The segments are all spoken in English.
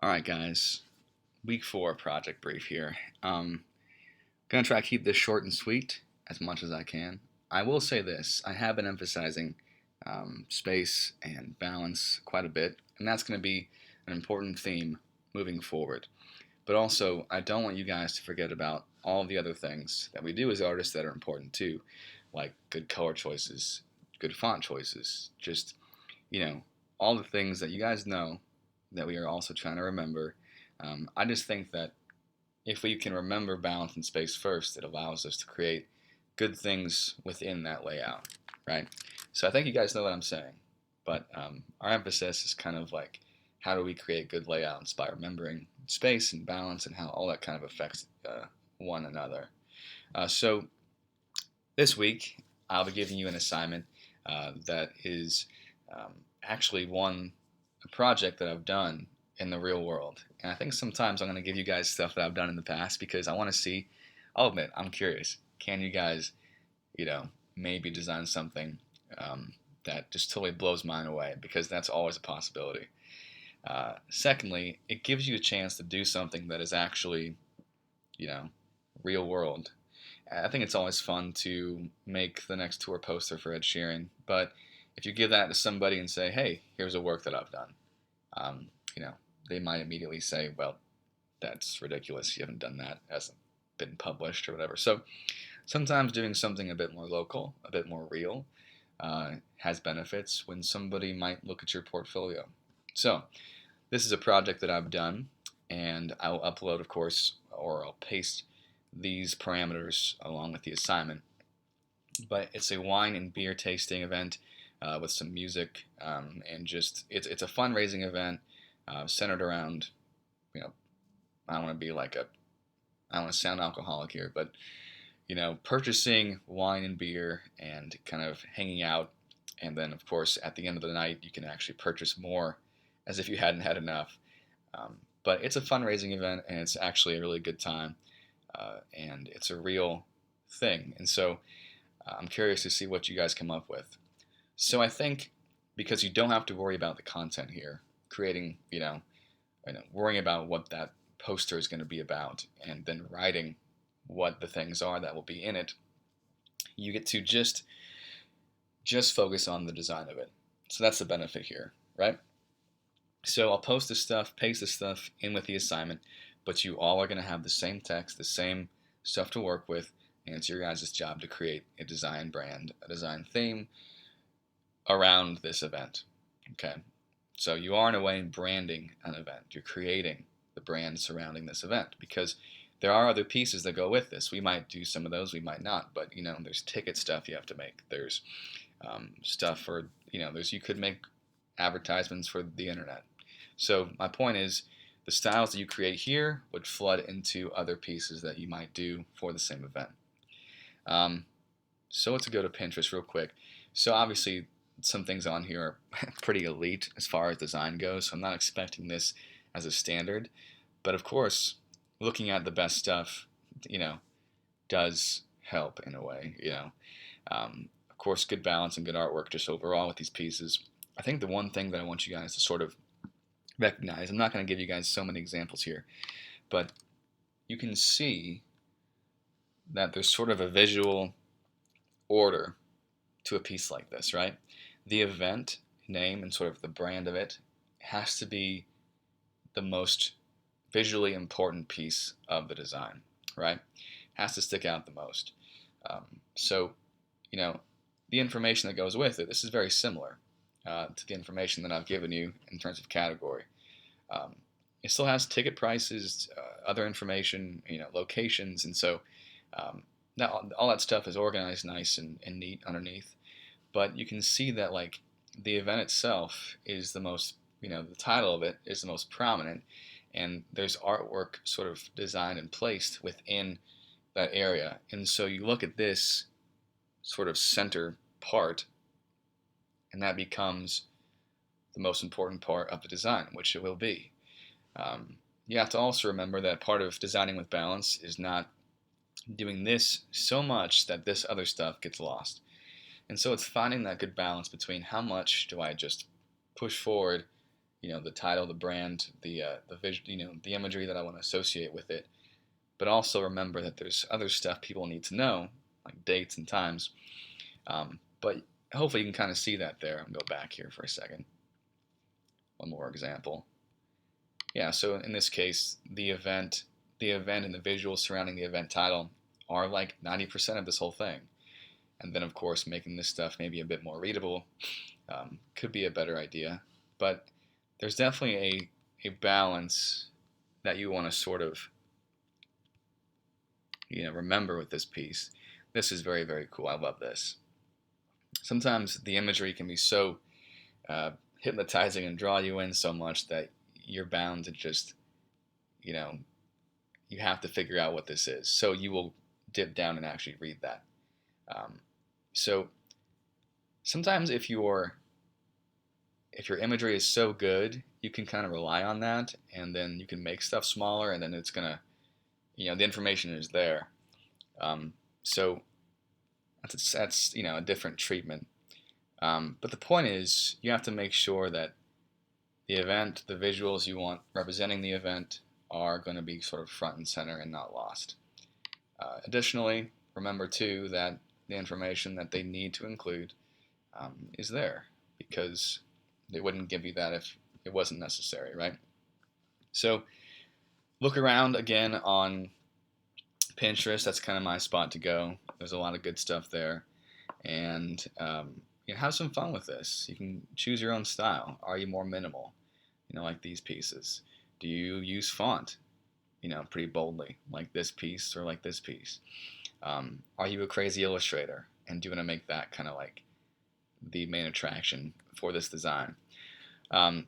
All right, guys. Week 4 project brief here. Gonna try to keep this short and sweet as much as I can. I will say this: I have been emphasizing space and balance quite a bit, and that's going to be an important theme moving forward. But also, I don't want you guys to forget about all the other things that we do as artists that are important too, like good color choices, good font choices, just all the things that you guys know that we are also trying to remember. I just think that if we can remember balance and space first, it allows us to create good things within that layout, right? So I think you guys know what I'm saying, but our emphasis is kind of like how do we create good layouts by remembering space and balance and how all that kind of affects one another. So this week, I'll be giving you an assignment that is actually a project that I've done in the real world. And I think sometimes I'm going to give you guys stuff that I've done in the past because I want to see, I'll admit, I'm curious. Can you guys, maybe design something that just totally blows mine away? Because that's always a possibility. Secondly, it gives you a chance to do something that is actually, you know, real world. I think it's always fun to make the next tour poster for Ed Sheeran, but if you give that to somebody and say, "Hey, here's a work that I've done," um, you know, they might immediately say, "Well, that's ridiculous. You haven't done that. It hasn't been published or whatever." So sometimes doing something a bit more local, a bit more real, has benefits when somebody might look at your portfolio. So this is a project that I've done, and I will upload, of course, or I'll paste these parameters along with the assignment. But it's a wine and beer tasting event with some music, and just it's a fundraising event centered around, you know I don't want to be like a I don't want to sound alcoholic here, but purchasing wine and beer and kind of hanging out, and then of course at the end of the night you can actually purchase more, as if you hadn't had enough. But it's a fundraising event, and it's actually a really good time, and it's a real thing. And so I'm curious to see what you guys come up with. So I think because you don't have to worry about the content here, creating, worrying about what that poster is going to be about, and then writing what the things are that will be in it, you get to just focus on the design of it. So that's the benefit here, right? So I'll post this stuff, paste this stuff in with the assignment, but you all are going to have the same text, the same stuff to work with, and it's your guys' job to create a design brand, a design theme around this event. Okay, so you are in a way branding an event. You're creating the brand surrounding this event because there are other pieces that go with this. We might do some of those, we might not, but there's ticket stuff you have to make. There's stuff for you could make advertisements for the internet. So my point is, the styles that you create here would flood into other pieces that you might do for the same event. So let's go to Pinterest real quick. So obviously some things on here are pretty elite as far as design goes, so I'm not expecting this as a standard. But of course, looking at the best stuff, does help in a way. Of course, good balance and good artwork just overall with these pieces. I think the one thing that I want you guys to sort of recognize, I'm not going to give you guys so many examples here, but you can see that there's sort of a visual order to a piece like this, right? The event name and sort of the brand of it has to be the most visually important piece of the design, right? Has to stick out the most. So, the information that goes with it, this is very similar to the information that I've given you in terms of category. Um, it still has ticket prices, other information, locations, and so now all that stuff is organized nice and neat underneath. But you can see that like the event itself is the most, the title of it is the most prominent, and there's artwork sort of designed and placed within that area. And so you look at this sort of center part, and that becomes the most important part of the design, which it will be. You have to also remember that part of designing with balance is not doing this so much that this other stuff gets lost. And so it's finding that good balance between how much do I just push forward, the title, the brand, the vision, the imagery that I want to associate with it. But also remember that there's other stuff people need to know, like dates and times. But hopefully you can kind of see that there. I'll go back here for a second. One more example. Yeah, so in this case, the event and the visuals surrounding the event title are like 90% of this whole thing. And then, of course, making this stuff maybe a bit more readable could be a better idea. But there's definitely a balance that you want to sort of remember with this piece. This is very, very cool. I love this. Sometimes the imagery can be so hypnotizing and draw you in so much that you're bound to just, you have to figure out what this is. So you will dip down and actually read that. So sometimes if your imagery is so good, you can kind of rely on that, and then you can make stuff smaller, and then it's gonna, the information is there. So that's a different treatment. But the point is, you have to make sure that the event, the visuals you want representing the event, are going to be sort of front and center and not lost. Additionally, remember too that the information that they need to include is there, because they wouldn't give you that if it wasn't necessary, right? So look around again on Pinterest. That's kind of my spot to go. There's a lot of good stuff there, and have some fun with this. You can choose your own style. Are you more minimal, like these pieces? Do you use font, pretty boldly, like this piece or like this piece? Are you a crazy illustrator, and do you want to make that kind of like the main attraction for this design?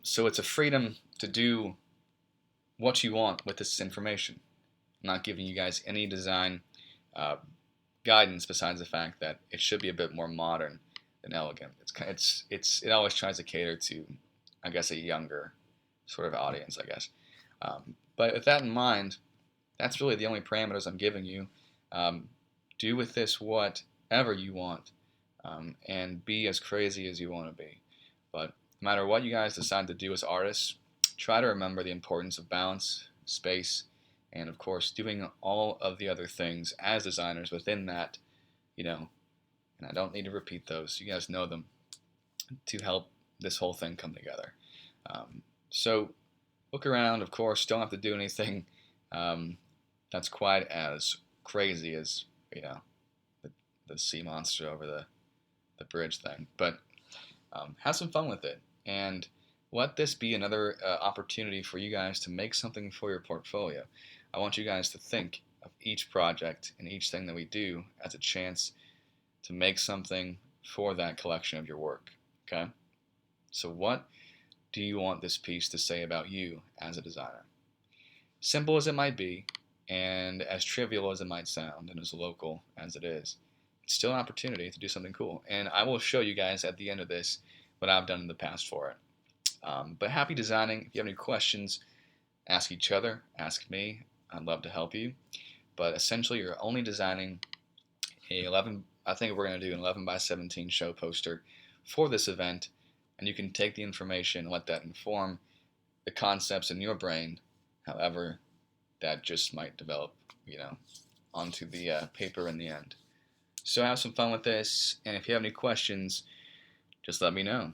So it's a freedom to do what you want with this information. I'm not giving you guys any design guidance besides the fact that it should be a bit more modern than elegant. It always tries to cater to, I guess, a younger sort of audience, I guess. But with that in mind, that's really the only parameters I'm giving you. Do with this whatever you want, and be as crazy as you want to be. But no matter what you guys decide to do as artists, try to remember the importance of balance, space, and of course doing all of the other things as designers within that, and I don't need to repeat those, you guys know them, to help this whole thing come together. So look around. Of course, don't have to do anything that's quite as crazy as the sea monster over the bridge thing, but have some fun with it, and let this be another opportunity for you guys to make something for your portfolio. I want you guys to think of each project and each thing that we do as a chance to make something for that collection of your work. Okay? So what do you want this piece to say about you as a designer? Simple as it might be, and as trivial as it might sound, and as local as it is, it's still an opportunity to do something cool. And I will show you guys at the end of this what I've done in the past for it. But happy designing. If you have any questions, ask each other, ask me. I'd love to help you. But essentially, you're only designing I think we're going to do an 11 by 17 show poster for this event, and you can take the information and let that inform the concepts in your brain, however that just might develop, onto the paper in the end. So have some fun with this, and if you have any questions, just let me know.